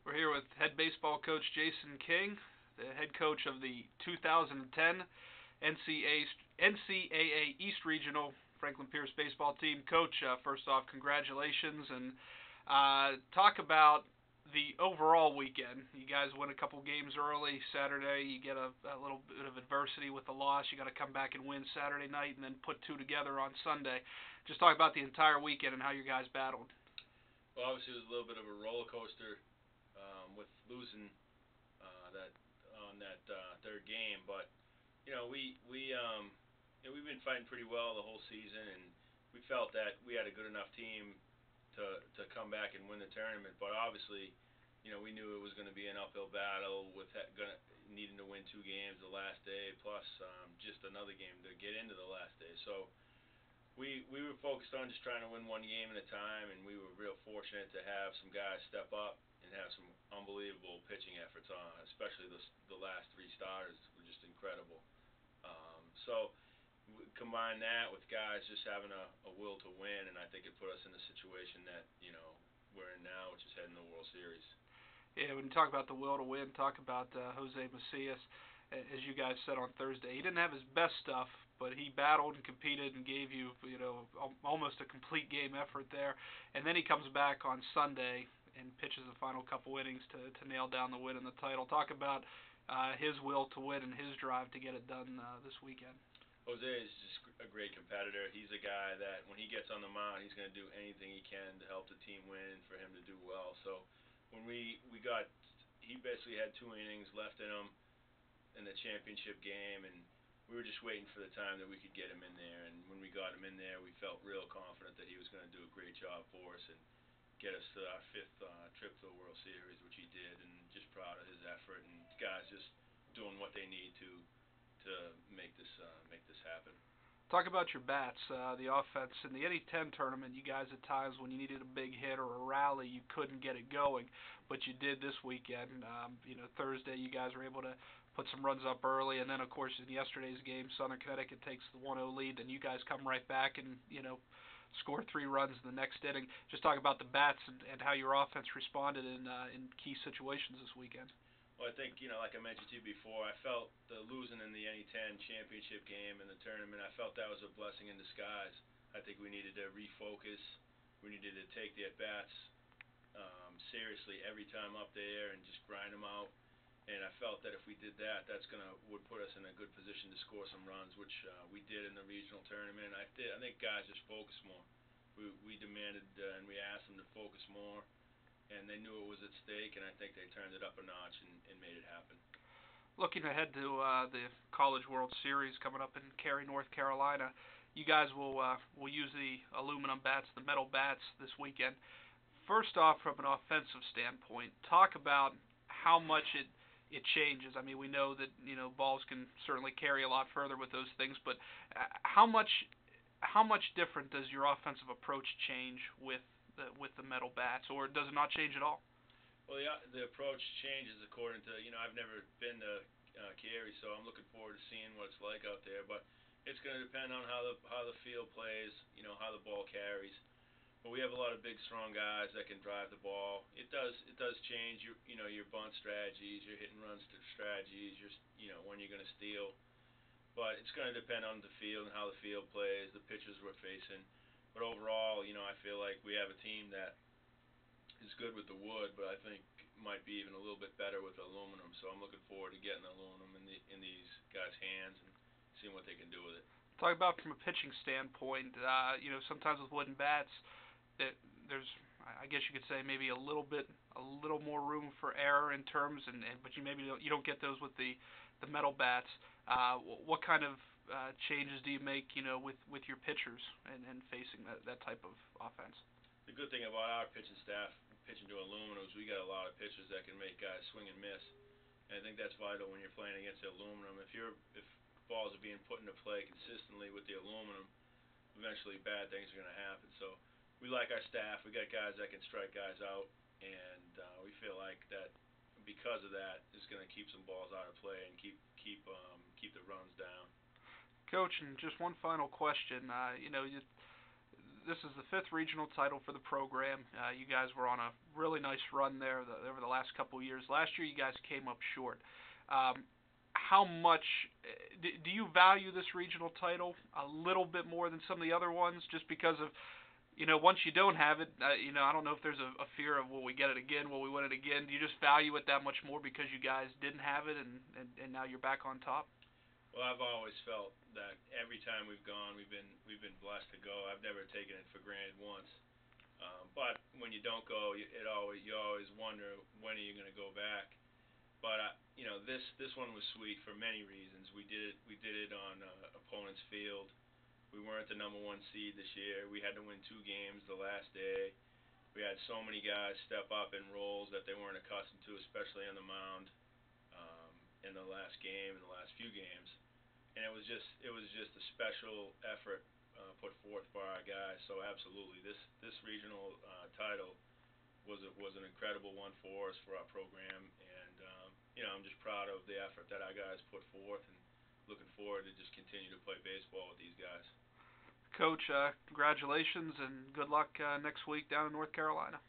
We're here with head baseball coach Jayson King, the head coach of the 2010 NCAA East Regional Franklin Pierce baseball team. Coach, first off, congratulations, and talk about the overall weekend. You guys win a couple games early Saturday. You get a little bit of adversity with the loss. You got to come back and win Saturday night and then put two together on Sunday. Just talk about the entire weekend and how you guys battled. Well, obviously it was a little bit of a roller coaster with losing that on that third game, but we've been fighting pretty well the whole season, and we felt that we had a good enough team to come back and win the tournament. But obviously, we knew it was going to be an uphill battle with needing to win two games the last day, plus just another game to get into the last day. So we were focused on just trying to win one game at a time, and we were real fortunate to have some guys step up and have some unbelievable pitching efforts on, especially the last three starters were just incredible. So we combine that with guys just having a will to win, and I think it put us in the situation that we're in now, which is heading to the World Series. Yeah, when you talk about the will to win, talk about Jose Macias. As you guys said on Thursday, he didn't have his best stuff, but he battled and competed and gave you, almost a complete game effort there. And then he comes back on Sunday and pitches the final couple innings to nail down the win in the title. Talk about his will to win and his drive to get it done this weekend. Jose is just a great competitor. He's a guy that when he gets on the mound, he's going to do anything he can to help the team win, for him to do well. So when he basically had 2 innings left in him in the championship game, and we were just waiting for the time that we could get him in there. And when we got him in there, we felt real confident that he was going to do a great job for us and get us to our 5th trip to the World Series, which he did, and just proud of his effort, and guys just doing what they need to make this happen. Talk about your bats, the offense. In the NE10 tournament, you guys at times when you needed a big hit or a rally, you couldn't get it going, but you did this weekend. Thursday you guys were able to put some runs up early, and then of course in yesterday's game, Southern Connecticut takes the 1-0 lead, and you guys come right back and score 3 runs in the next inning. Just talk about the bats and how your offense responded in key situations this weekend. Well, I think, like I mentioned to you before, I felt the losing in the NE10 championship game in the tournament, I felt that was a blessing in disguise. I think we needed to refocus. We needed to take the at-bats seriously every time up there and just grind them out. And I felt that if we did that, would put us in a good position to score some runs, which we did in the regional tournament. I think guys just focused more. We demanded and we asked them to focus more, and they knew it was at stake, and I think they turned it up a notch and made it happen. Looking ahead to the College World Series coming up in Cary, North Carolina, you guys will use the aluminum bats, the metal bats, this weekend. First off, from an offensive standpoint, talk about how much it changes. I mean, we know that balls can certainly carry a lot further with those things, but how much different does your offensive approach change with the metal bats, or does it not change at all? Well, the approach changes according to I've never been to Cary, so I'm looking forward to seeing what it's like out there. But it's going to depend on how the field plays, how the ball carries. But we have a lot of big, strong guys that can drive the ball. It does change your bunt strategies, your hit and run strategies, when you're going to steal. But it's going to depend on the field and how the field plays, the pitchers we're facing. But overall, I feel like we have a team that is good with the wood, but I think might be even a little bit better with aluminum. So I'm looking forward to getting aluminum in these guys' hands and seeing what they can do with it. Talk about from a pitching standpoint. Sometimes with wooden bats, there's, I guess you could say, maybe a little more room for error in terms, but you don't get those with the metal bats. What kind of changes do you make, with your pitchers and facing that type of offense? The good thing about our pitching staff, pitching to aluminum, is we got a lot of pitchers that can make guys swing and miss, and I think that's vital when you're playing against the aluminum. If balls are being put into play consistently with the aluminum, eventually bad things are going to happen. So we like our staff. We got guys that can strike guys out, and we feel like that because of that is going to keep some balls out of play and keep the runs down. Coach, and just one final question. this is the fifth regional title for the program. You guys were on a really nice run there over the last couple of years. Last year, you guys came up short. How much do you value this regional title a little bit more than some of the other ones, just because of, once you don't have it, I don't know if there's a fear of, will we get it again, will we win it again? Do you just value it that much more because you guys didn't have it and now you're back on top? Well, I've always felt that every time we've gone, we've been blessed to go. I've never taken it for granted once. But when you don't go, you always wonder, when are you going to go back? But this one was sweet for many reasons. We did it on opponent's field. We weren't the number one seed this year. We had to win 2 games the last day. We had so many guys step up in roles that they weren't accustomed to, especially on the mound, in the last game, in the last few games. And it was just a special effort put forth by our guys. So absolutely, this regional title was an incredible one for us, for our program, and I'm just proud of the effort that our guys put forth, and looking forward to just continue to play baseball with these guys. Coach, congratulations and good luck next week down in North Carolina.